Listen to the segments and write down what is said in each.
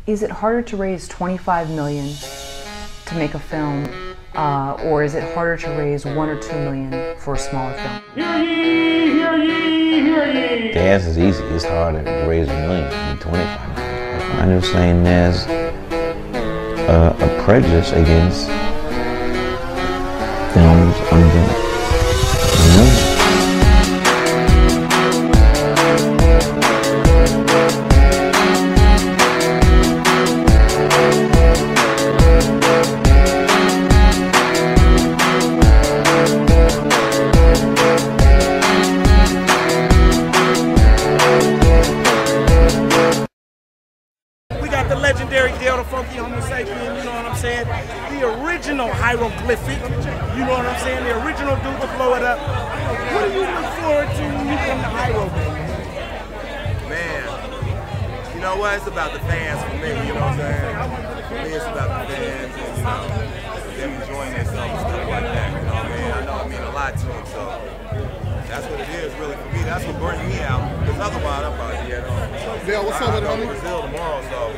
Is it harder to raise $25 million to make a film, or is it harder to raise $1 or $2 million for a smaller film? Hear ye, hear ye, hear ye. The answer is easy. It's harder to raise $1 million than 25 million. I'm just saying there's a prejudice against films under $1 million. The legendary Dale the Funky Homo Sapien, you know what I'm saying? The original hieroglyphic, you know what I'm saying? The original dude to blow it up. What do you look forward to when you come to hieroglyphic? Man, you know what? It's about the fans for me, you know what I'm saying? For me, it's about the fans and, you know, them enjoying themselves and stuff like that, you know what I mean? I know it means a lot to them, so that's what it is really for me. That's what brings me out, because otherwise I'm probably be at home. Dale, what's up with homie? Brazil tomorrow, so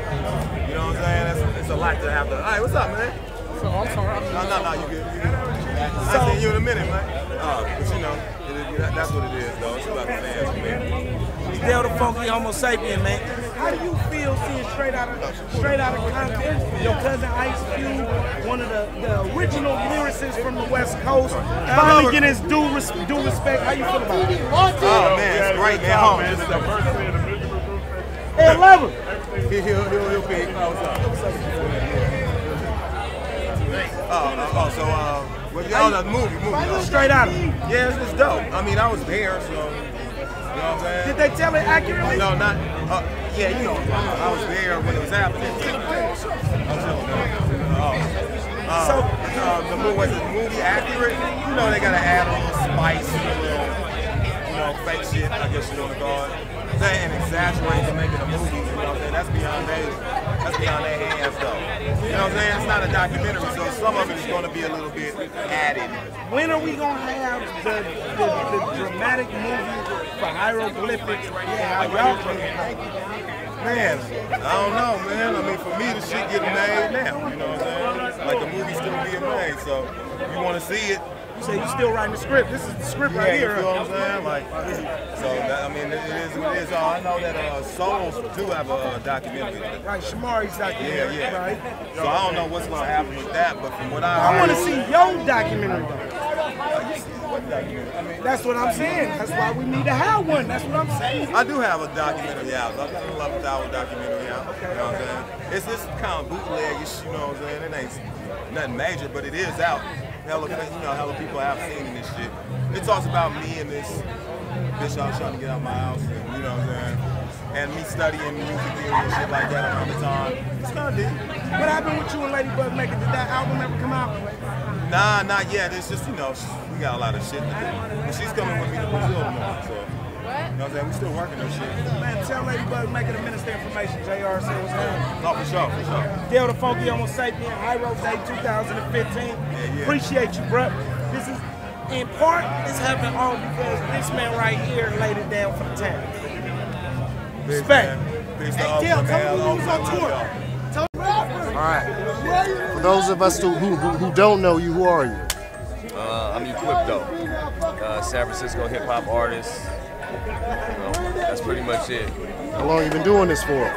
you know what I'm saying? It's a lot to have to. All right, what's up, man? So, I'm sorry. No, you good. I'll see you in a minute, man. But you know, that's what it is, though. It's about the fans, man. Dale the Funky Homo Sapien, man. How do you feel seeing straight out of Compton, your cousin Ice Cube, one of the original lyricists from the West Coast, finally get his due respect? How you feel about it? Oh man, it's great, man. Home. Hey, I love him. He'll be. So well, the movie. Straight out of him. Yeah, it's dope. I mean, I was there, so you know what I'm saying. Did they tell it accurately? No, not. Yeah, you know, I was there when it was happening. Was the movie accurate? You know, they gotta add a little spice, you know, fake shit, I guess you want to call it. And exaggerate to make it a movie, you know what I'm saying? That's beyond their hands, though. You know what I'm saying? It's not a documentary, so some of it is going to be a little bit added. When are we going to have the dramatic movie for hieroglyphics? How y'all Man, I don't know, man. I mean, for me, the shit getting made now, you know what I'm saying? Like, the movie's still being made, so if you want to see it. You say you still writing the script. This is the script right here. You know what I'm saying? Like, so, I mean, it is what it is. I know that Souls do have a documentary. Right, Shamari's documentary. Yeah. Right. So I don't know what's going to happen with that, but from what I want to see your documentary, though. That's what I'm saying. That's why we need to have one. That's what I'm saying. I do have a documentary out. I've got an 11th-hour documentary out. Okay. You know what I'm saying? It's kind of bootleg-ish, you know what I'm saying? It ain't nothing major, but it is out. Hella people have seen this shit. It talks about me and this bitch I was trying to get out of my house, and, you know what I'm saying? And me studying music theory and shit like that around the time. It's kind of deep. What happened with you and Lady Bug Maker? Did that album ever come out? Nah, not yet. It's just, you know, we got a lot of shit to do. But she's coming with me to Brazil tomorrow, so. You know what I'm saying? We still working on shit. Man, tell Lady Bug Maker the minister information. JR said what's happening. Oh, for sure. Dale the Funky Homo Sapien, Hyro Day 2015. Yeah. Appreciate you, bruh. This is, in part, it's happening all because this man right here laid it down for the town. Respect. Hey, Dale, tell me who was on tour. All right. For those of us who don't know you, who are you? I'm EQUIPTO, San Francisco hip hop artist. That's pretty much it. How long you been doing this for?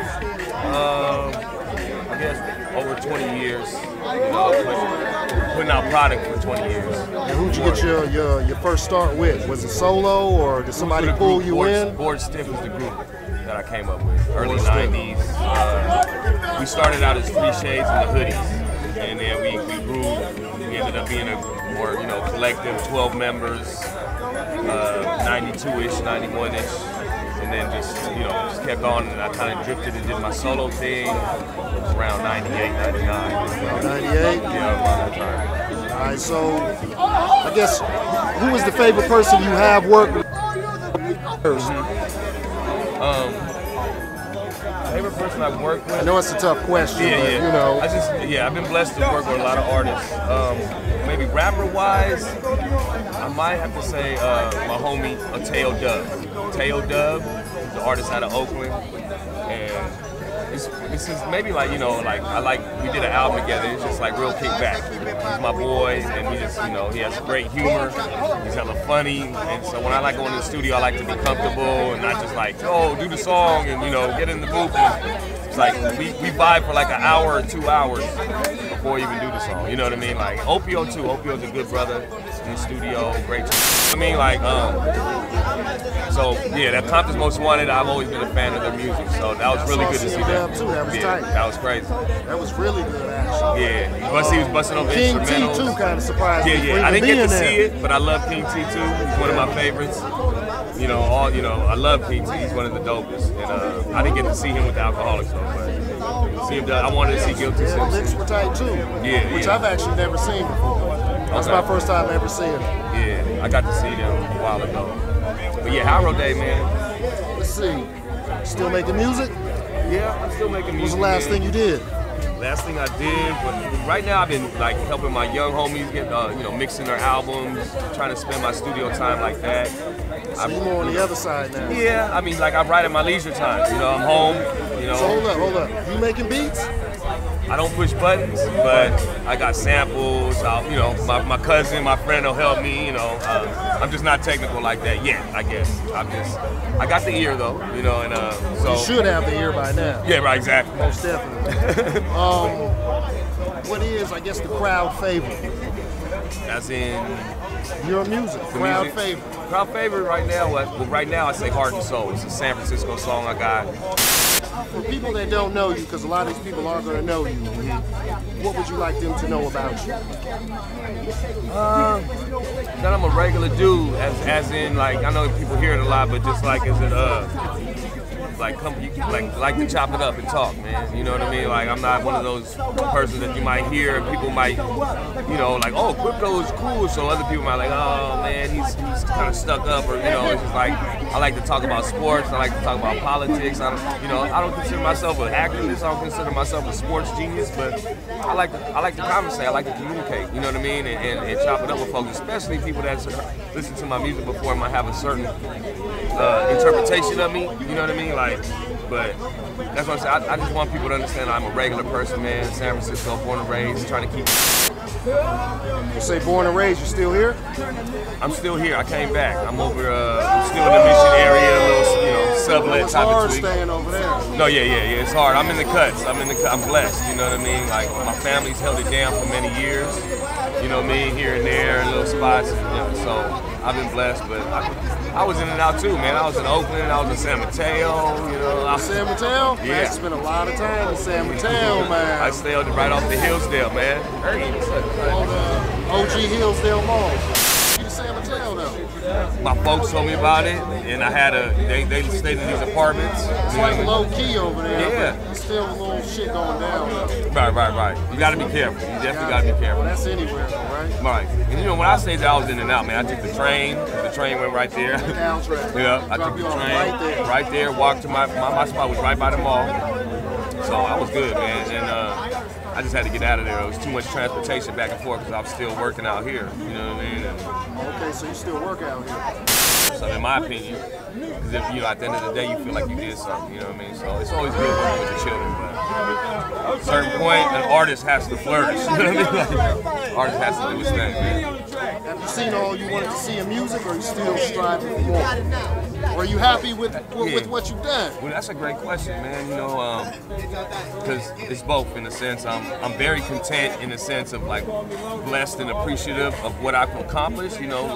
I guess over 20 years. You know, putting out product for 20 years. And who'd you get your first start with? Was it solo or did somebody pull you in? Board Stiff was the group that I came up with. Early 90s. We started out as 3 Shades and the Hoodies, and then we grew. We ended up being a more collective, 12 members, 92-ish, 91-ish. And then just kept on, and I kind of drifted and did my solo thing around 98, 99. 98? Yeah, around that time. All right, so I guess who is the favorite person you have worked with? Favorite person I've worked with? I know it's a tough question, but you know. I've been blessed to work with a lot of artists. Maybe rapper-wise, I might have to say my homie Teo Dub. Teo Dub, the artist out of Oakland, and it's just maybe like, you know, like we did an album together. It's just like real kickback. He's my boy, and we just, you know, he has great humor. He's hella funny, and so when I like going to the studio, I like to be comfortable and not just like, oh, do the song and, you know, get in the booth. It's like we vibe for like an hour or 2 hours before we even do the song. You know what I mean? Like Opio too. Opio's a good brother in the studio, great. I mean, like, so yeah, that Compton's Most Wanted. I've always been a fan of their music, so that was really good to see that. Too. That was tight. That was crazy. That was really good, actually. Yeah, he was busting over King T instrumentals. too kind of surprised me. Yeah. I didn't get to see it, but I love King T too. He's one of my favorites. You know, I love King T. He's one of the dopest, and I didn't get to see him with the Alcoholics though, but see him. I wanted to see Guilty Yeah, Simpson. licks were tight too. Yeah, which yeah. I've actually never seen before. That's my first time ever seeing it. Yeah, I got to see them a while ago. But yeah, Harrow Day, man. Let's see. Still making music? Yeah, I'm still making music. What's the last thing you did? Last thing I did, but right now I've been like helping my young homies get, you know, mixing their albums, trying to spend my studio time like that. So you're more on the other side now. Yeah, I mean, like I write at my leisure time. You know, I'm home. You know. So hold up. You making beats? I don't push buttons, but I got samples. You know, my cousin, my friend will help me. You know, I'm just not technical like that yet, I guess. I got the ear though, you know, and so. You should have the ear by now. Yeah, right, exactly. Most definitely. What is, I guess, the crowd favorite? As in your music, crowd favorite. Crowd favorite right now. Well, right now I say Heart and Soul. It's a San Francisco song I got. For people that don't know you, because a lot of these people aren't going to know you, what would you like them to know about you? That I'm a regular dude, as in, like, I know people hear it a lot, but just like, as in, like to chop it up and talk, man. You know what I mean? Like, I'm not one of those persons that you might hear and people might, you know, like, oh, crypto is cool. So other people might like, oh man, he's kind of stuck up, or, you know, it's just like, I like to talk about sports. I like to talk about politics. I don't consider myself an activist. I don't consider myself a sports genius, but I like to conversate. I like to communicate. You know what I mean? And chop it up with folks, especially people that listen to my music before and might have a certain interpretation of me. You know what I mean? Like, but that's what I'm saying. I just want people to understand I'm a regular person, man. San Francisco, born and raised, trying to keep. You say born and raised, you still here? I'm still here. I came back. I'm over. I'm still in the Mission area, a little, you know, sublet it's type hard of tweak. staying over there. No, yeah. It's hard. I'm in the cuts. I'm blessed. You know what I mean? Like, my family's held it down for many years. You know what I mean? Here and there, little spots. You know, so I've been blessed, but I was in and out too, man. I was in Oakland. I was in San Mateo. You know. San Mateo? Yeah. Man, I spent a lot of time in San Mateo, man. I stayed right off the Hillsdale, man. On the OG Hillsdale Mall. You San Mateo though? My folks told me about it, and I had they stayed in these apartments. It's like low key over there. Yeah. But still a little shit going down. Right. You gotta be careful. You definitely gotta be careful. Well, that's anywhere though, right? Right. And you know, when I say that, I was in and out, man. I took the train. The train went right there. Yeah, I took the train right there. Walked to my spot was right by the mall. So I was good, man. And I just had to get out of there. It was too much transportation back and forth because I'm still working out here. You know what I mean? Okay, so you still work out here. So in my opinion, because if you know, at the end of the day, you feel like you did something. You know what I mean? So it's always good working with the children, but at a certain point, an artist has to flourish. You know what I mean? Like, artist has to do his thing, man. Have you seen all you wanted to see in music, or are you still striving for more? Or are you happy with what you've done? Well, that's a great question, man. You know, because it's both in a sense. I'm very content in the sense of like blessed and appreciative of what I've accomplished. You know,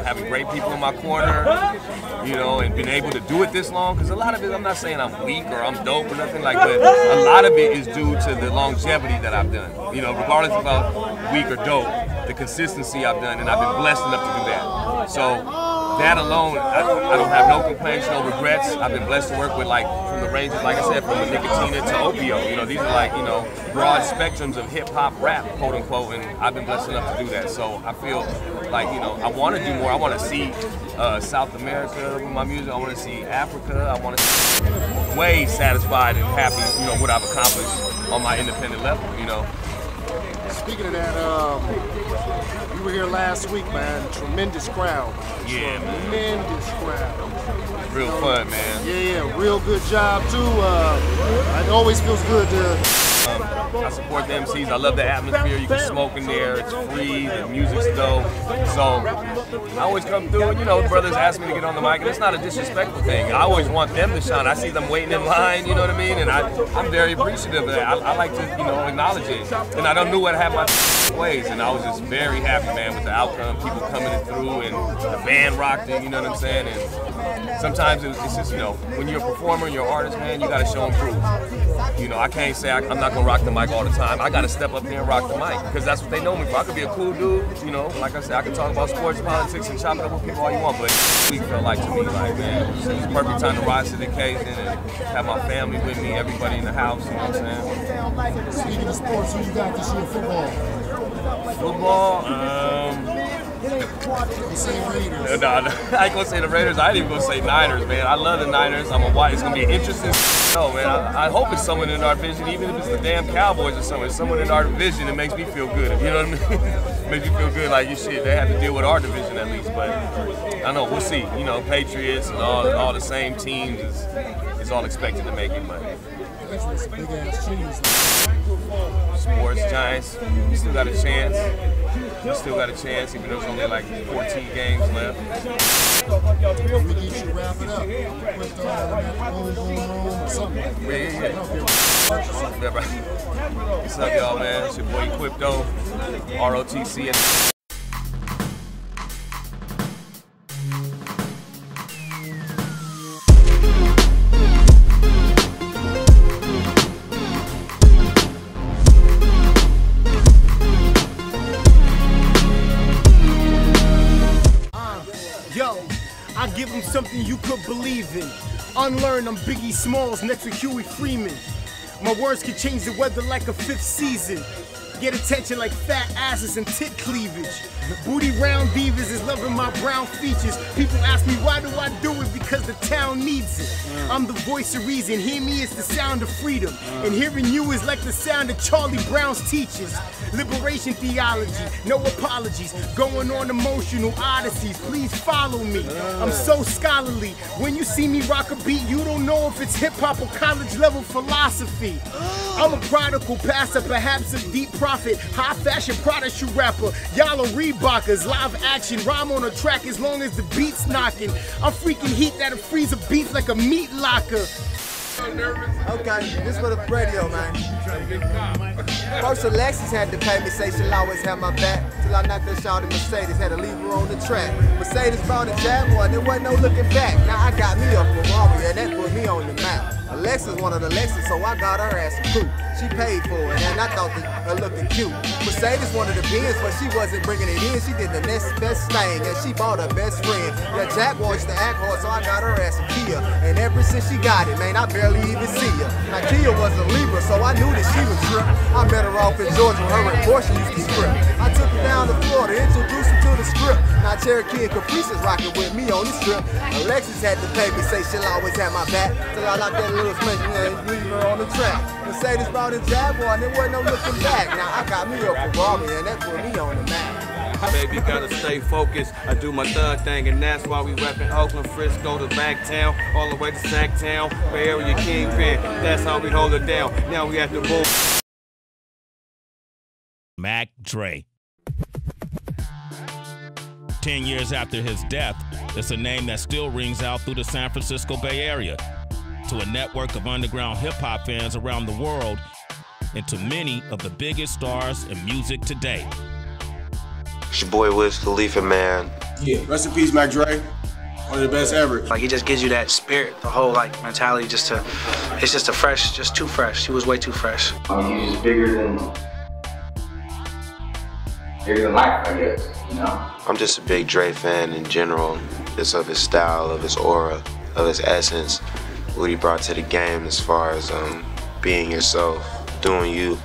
having great people in my corner. You know, and being able to do it this long. Because a lot of it, I'm not saying I'm weak or I'm dope or nothing like that. A lot of it is due to the longevity that I've done. You know, regardless of how weak or dope, the consistency I've done, and I've been blessed enough to do that. So. That alone, I don't have no complaints, no regrets. I've been blessed to work with, like, from the ranges, like I said, from the Nicotina to Opio. You know, these are like, you know, broad spectrums of hip hop rap, quote unquote, and I've been blessed enough to do that. So I feel like, you know, I want to do more. I want to see South America with my music. I want to see Africa. I want to be way satisfied and happy, you know, what I've accomplished on my independent level, you know. Speaking of that, you were here last week, man. Tremendous crowd. Yeah, man. Tremendous crowd. Real fun, man. Yeah, real good job too. I It always feels good to. I support the MCs. I love the atmosphere. You can smoke in there. It's free. The music's dope. So I always come through, and you know, brothers ask me to get on the mic, and it's not a disrespectful thing. I always want them to shine. I see them waiting in line, you know what I mean? And I'm very appreciative of that. I like to, you know, acknowledge it. And I don't know what I have my ways, and I was just very happy, man, with the outcome. People coming through, and the band rocked it, you know what I'm saying? And sometimes it's just, you know, when you're a performer, you're an artist, man, you got to show and prove. You know, I can't say I'm not going to rock the mic all the time. I got to step up here and rock the mic because that's what they know me for. I could be a cool dude, you know, like I said, I can talk about sports, politics, and chop it up with people all you want, but it felt like to me, like, man, it was the perfect time to rise to the occasion and have my family with me, everybody in the house, you know what I'm saying? Speaking of sports, who you got this year? Football, You say Raiders. no, I ain't gonna say the Raiders. I ain't even gonna say Niners, man. I love the Niners. I'm a white. It's gonna be an interesting. No, man. I hope it's someone in our division, even if it's the damn Cowboys or someone. It's someone in our division. It makes me feel good. You know what I mean? Makes me feel good. Like you shit. They have to deal with our division at least. But I know we'll see. You know, Patriots and all the same teams is all expected to make it, but. Big ass cheese. Sports Giants, we still got a chance. We still got a chance, even though there's only like 14 games left. We need you to wrap it up. Yeah, right. What's up, y'all, man? It's your boy EQUIPTO, ROTC. I give them something you could believe in. Unlearn, I'm Biggie Smalls next to Huey Freeman. My words can change the weather like a fifth season. Get attention like fat asses and tit cleavage. Booty round divas is loving my brown features. People ask me why do I do it? Because the town needs it. I'm the voice of reason. Hear me, it's the sound of freedom. And hearing you is like the sound of Charlie Brown's teachers. Liberation theology, no apologies. Going on emotional odysseys, please follow me. I'm so scholarly. When you see me rock a beat, you don't know if it's hip hop or college level philosophy. I'm a prodigal passer, perhaps a deep prophet, high fashion product shoe rapper. Y'all are Reebockers, live action, rhyme on a track as long as the beat's knocking. I'm freaking heat that'll freeze a beat like a meat locker. Okay, this for the radio, man. First Alexis had to pay me, say she'll always have my back. Till I knocked that shot in Mercedes, had to leave her on the track. Mercedes bought a Jaguar, there wasn't no looking back. Now I got me a Ferrari, and that put me on the map. Alexis wanted a Lexus, so I got her ass a coupe. She paid for it, and I thought her looking cute. Mercedes wanted a Benz, but she wasn't bringing it in. She did the next best thing, and she bought her best friend. That Jaguar used to act hard, so I got her ass a Kia. And ever since she got it, man, I barely even see her. Now Kia was a Libra, so I knew that she was trip. I met her off in Georgia when her and Porsche used to script. I took her down to Florida, introduced her to the script. Now Cherokee and Caprice is rocking with me on the strip. Alexis had to pay me, say she'll always have my back. Till I locked that little smash and leave her on the track. Mercedes bought a Jaguar and there wasn't no looking back. Now I got me a Ferrari and that put me on the map. Baby, gotta stay focused. I do my thug thing, and that's why we reppin' Oakland, Frisco to Backtown, all the way to Sacktown, Bay Area Kingpin. That's how we hold it down. Now we at the boom. Mac Dre. 10 years after his death, it's a name that still rings out through the San Francisco Bay Area, to a network of underground hip-hop fans around the world, and to many of the biggest stars in music today. It's your boy Wiz Khalifa, man. Yeah, rest in peace, Mac Dre. One of the best ever. Like, he just gives you that spirit, the whole, like, mentality it's just a fresh, just too fresh. He was way too fresh. He's just bigger than life, I guess, you know? I'm just a big Dre fan in general, just of his style, of his aura, of his essence, what he brought to the game as far as being yourself, doing you.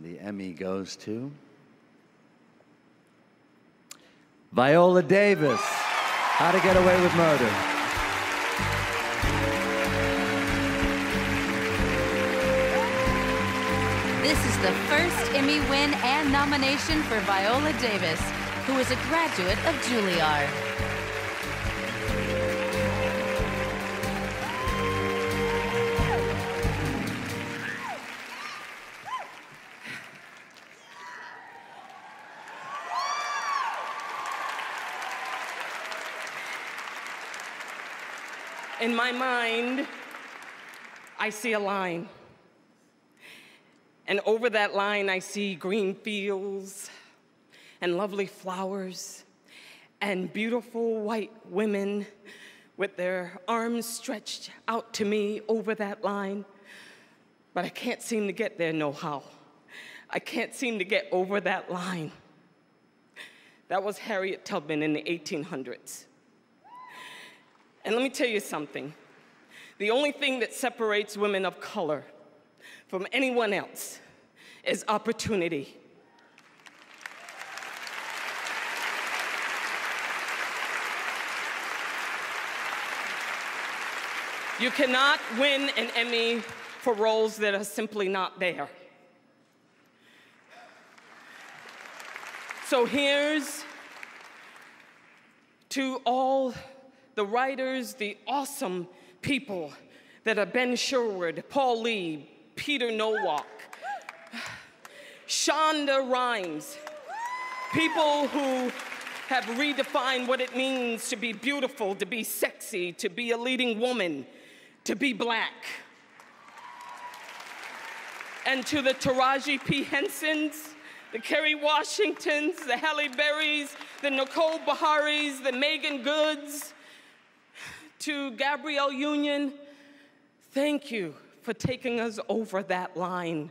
The Emmy goes to Viola Davis, How to Get Away with Murder. This is the first Emmy win and nomination for Viola Davis, who is a graduate of Juilliard. In my mind, I see a line. And over that line, I see green fields and lovely flowers and beautiful white women with their arms stretched out to me over that line. But I can't seem to get there no how. I can't seem to get over that line. That was Harriet Tubman in the 1800s. And let me tell you something. The only thing that separates women of color from anyone else is opportunity. You cannot win an Emmy for roles that are simply not there. So here's to all the writers, the awesome people that are Ben Sherwood, Paul Lee, Peter Nowak, Shonda Rhimes, people who have redefined what it means to be beautiful, to be sexy, to be a leading woman, to be black. And to the Taraji P. Hensons, the Kerry Washingtons, the Halle Berrys, the Nicole Beharies, the Megan Goods, to Gabrielle Union, thank you for taking us over that line.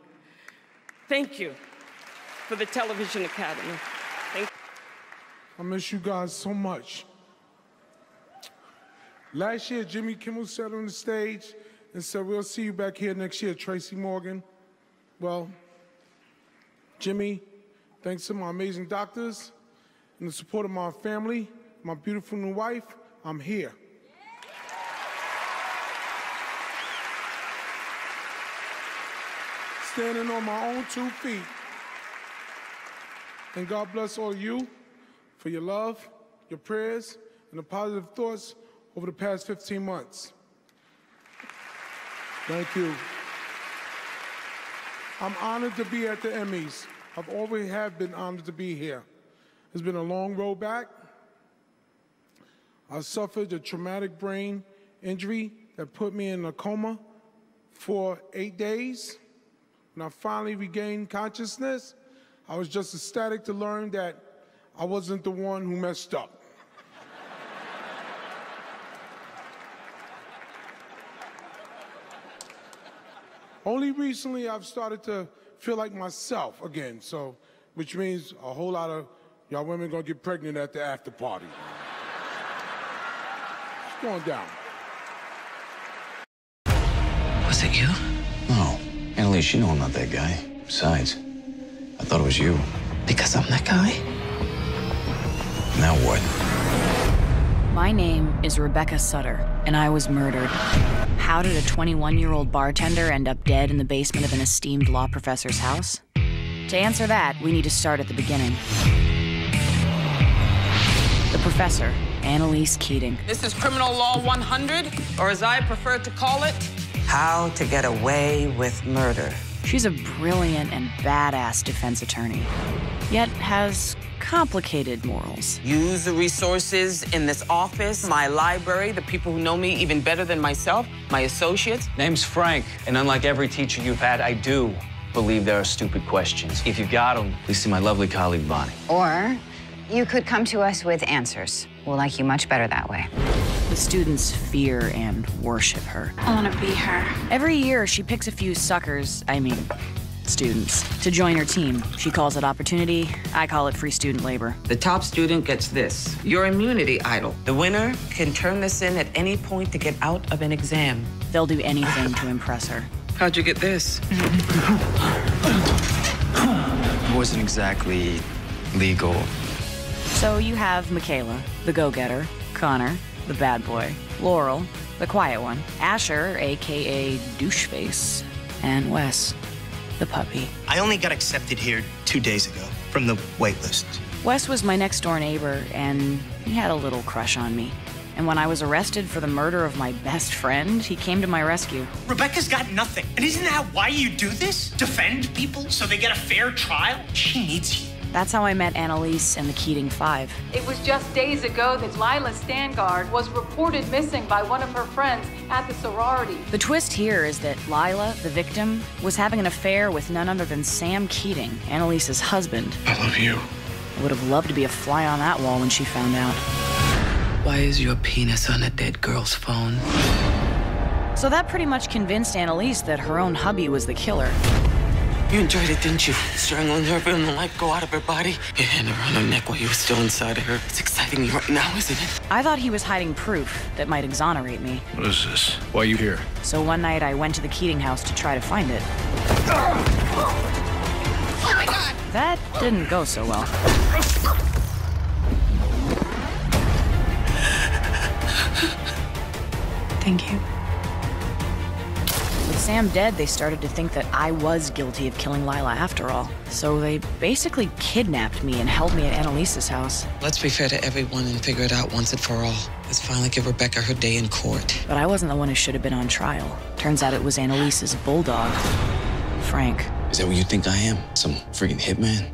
Thank you for the Television Academy. Thank you. I miss you guys so much. Last year, Jimmy Kimmel sat on the stage and said, we'll see you back here next year, Tracy Morgan. Well, Jimmy, thanks to my amazing doctors and the support of my family, my beautiful new wife, I'm here. Standing on my own 2 feet. And God bless all of you for your love, your prayers, and the positive thoughts over the past 15 months. Thank you. I'm honored to be at the Emmys. I've always have been honored to be here. It's been a long road back. I suffered a traumatic brain injury that put me in a coma for 8 days. When I finally regained consciousness, I was just ecstatic to learn that I wasn't the one who messed up. Only recently I've started to feel like myself again, so, which means a whole lot of y'all women gonna get pregnant at the after party. It's going down. Was it you? No. Annalise, you know I'm not that guy. Besides, I thought it was you. Because I'm that guy? Now what? My name is Rebecca Sutter, and I was murdered. How did a 21-year-old bartender end up dead in the basement of an esteemed law professor's house? To answer that, we need to start at the beginning. The professor, Annalise Keating. This is Criminal Law 100, or as I prefer to call it, How to Get Away with Murder. She's a brilliant and badass defense attorney, yet has complicated morals. Use the resources in this office, my library, the people who know me even better than myself, my associates. Name's Frank, and unlike every teacher you've had, I do believe there are stupid questions. If you got them, please see my lovely colleague, Bonnie. Or you could come to us with answers. We'll like you much better that way. The students fear and worship her. I want to be her. Every year, she picks a few suckers, students, to join her team. She calls it opportunity. I call it free student labor. The top student gets this, your immunity idol. The winner can turn this in at any point to get out of an exam. They'll do anything to impress her. How'd you get this? wasn't exactly legal. So you have Michaela, the go-getter, Connor, the bad boy, Laurel, the quiet one, Asher, aka doucheface, and Wes, the puppy. I only got accepted here 2 days ago from the wait list. Wes was my next-door neighbor, and he had a little crush on me. And when I was arrested for the murder of my best friend, he came to my rescue. Rebecca's got nothing. And isn't that why you do this? Defend people so they get a fair trial? She needs you. That's how I met Annalise and the Keating Five. It was just days ago that Lila Stangard was reported missing by one of her friends at the sorority. The twist here is that Lila, the victim, was having an affair with none other than Sam Keating, Annalise's husband. I love you. I would have loved to be a fly on that wall when she found out. Why is your penis on a dead girl's phone? So that pretty much convinced Annalise that her own hubby was the killer. You enjoyed it, didn't you? Strangling her, feeling the life go out of her body. Your hand around her neck while you were still inside of her. It's exciting you right now, isn't it? I thought he was hiding proof that might exonerate me. What is this? Why are you here? So one night I went to the Keating house to try to find it. Oh my God! That didn't go so well. Thank you. With Sam dead, they started to think that I was guilty of killing Lila after all. So they basically kidnapped me and held me at Annalise's house. Let's be fair to everyone and figure it out once and for all. Let's finally give Rebecca her day in court. But I wasn't the one who should have been on trial. Turns out it was Annalise's bulldog, Frank. Is that what you think I am? Some freaking hitman?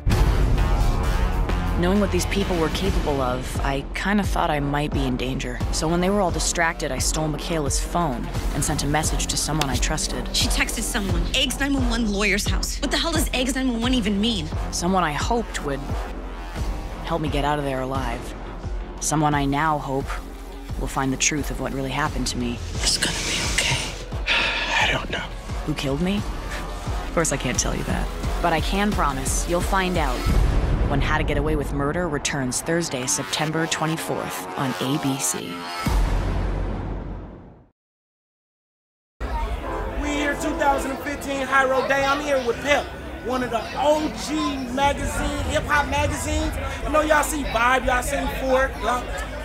Knowing what these people were capable of, I kind of thought I might be in danger. So when they were all distracted, I stole Michaela's phone and sent a message to someone I trusted. She texted someone, Eggs 911 lawyer's house. What the hell does Eggs 911 even mean? Someone I hoped would help me get out of there alive. Someone I now hope will find the truth of what really happened to me. It's gonna be okay. I don't know. Who killed me? Of course I can't tell you that. But I can promise you'll find out when How to Get Away with Murder returns Thursday, September 24th on ABC. We here 2015 High Road Day. I'm here with Pep, one of the OG hip-hop magazines. I know y'all see Vibe, y'all seen Fort,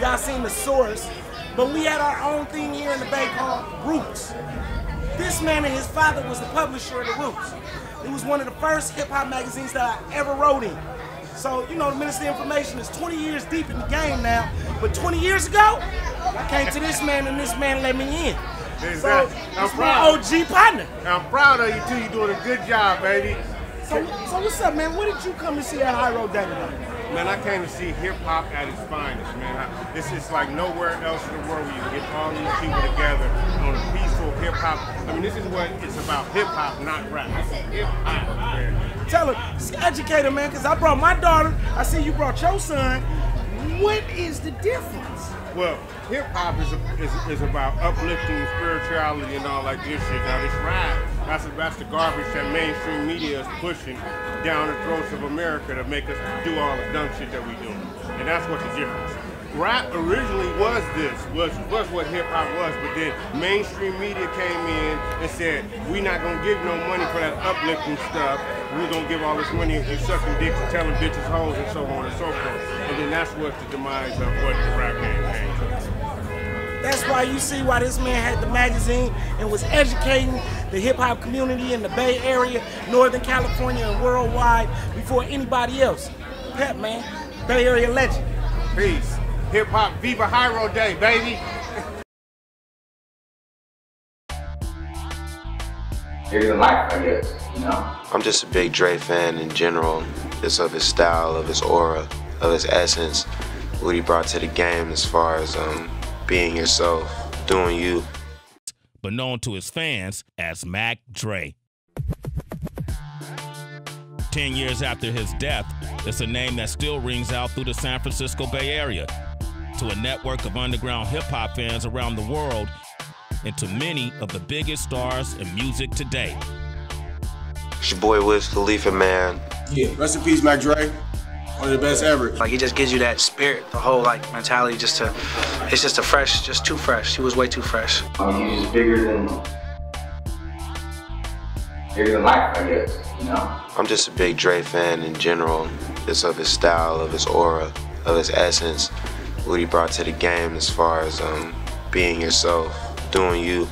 y'all seen The Source, but we had our own thing here in the Bay called Roots. This man and his father was the publisher of The Roots. It was one of the first hip-hop magazines that I ever wrote in. So, you know, the Ministry of Information is 20 years deep in the game now, but 20 years ago, I came to this man and this man let me in. Exactly. So, I'm it's proud. my OG partner. I'm proud of you too. You're doing a good job, baby. So what's up, man? What did you come to see at High Road Day tonight? Man, I came to see hip hop at its finest, man. This is like nowhere else in the world where you can get all these people together on a peaceful hip hop. I mean, this is what it's about, hip hop, not rap. Hip hop, man. Tell her, educate her, man, because I brought my daughter. I see you brought your son. What is the difference? Well, hip hop is about uplifting spirituality and all like this shit. Now this rap, that's the garbage that mainstream media is pushing down the throats of America to make us do all the dumb shit that we do. And that's what the difference. Rap originally was what hip hop was, but then mainstream media came in and said, we're not gonna give no money for that uplifting stuff. We're gonna give all this money and sucking dicks and telling bitches hoes and so on and so forth. And then that's what the demise of what the rap game came to. That's why you see why this man had the magazine and was educating the hip-hop community in the Bay Area, Northern California, and worldwide before anybody else. Pep, man, Bay Area legend. Peace. Hip-hop, Viva High Road Day, baby. Maybe the life, I guess, you know? I'm just a big Dre fan in general, just of his style, of his aura, of his essence, what he brought to the game as far as being yourself, doing you. But known to his fans as Mac Dre. 10 years after his death, it's a name that still rings out through the San Francisco Bay Area, to a network of underground hip-hop fans around the world, and to many of the biggest stars in music today. It's your boy Wiz Khalifa, man. Yeah, rest in peace, Mac Dre. One of the best ever. Like, he just gives you that spirit, the whole, like, mentality it's just too fresh. He was way too fresh. I mean, he's just bigger than bigger than life, I guess, you know? I'm just a big Dre fan in general, just of his style, of his aura, of his essence, what he brought to the game as far as being yourself, doing you.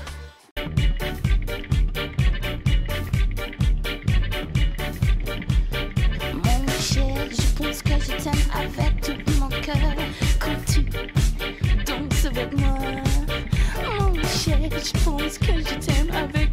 Mon cher, je pense que je t'aime avec tout mon cœur. Quand tu danses avec moi, mon cher, je pense que je t'aime avec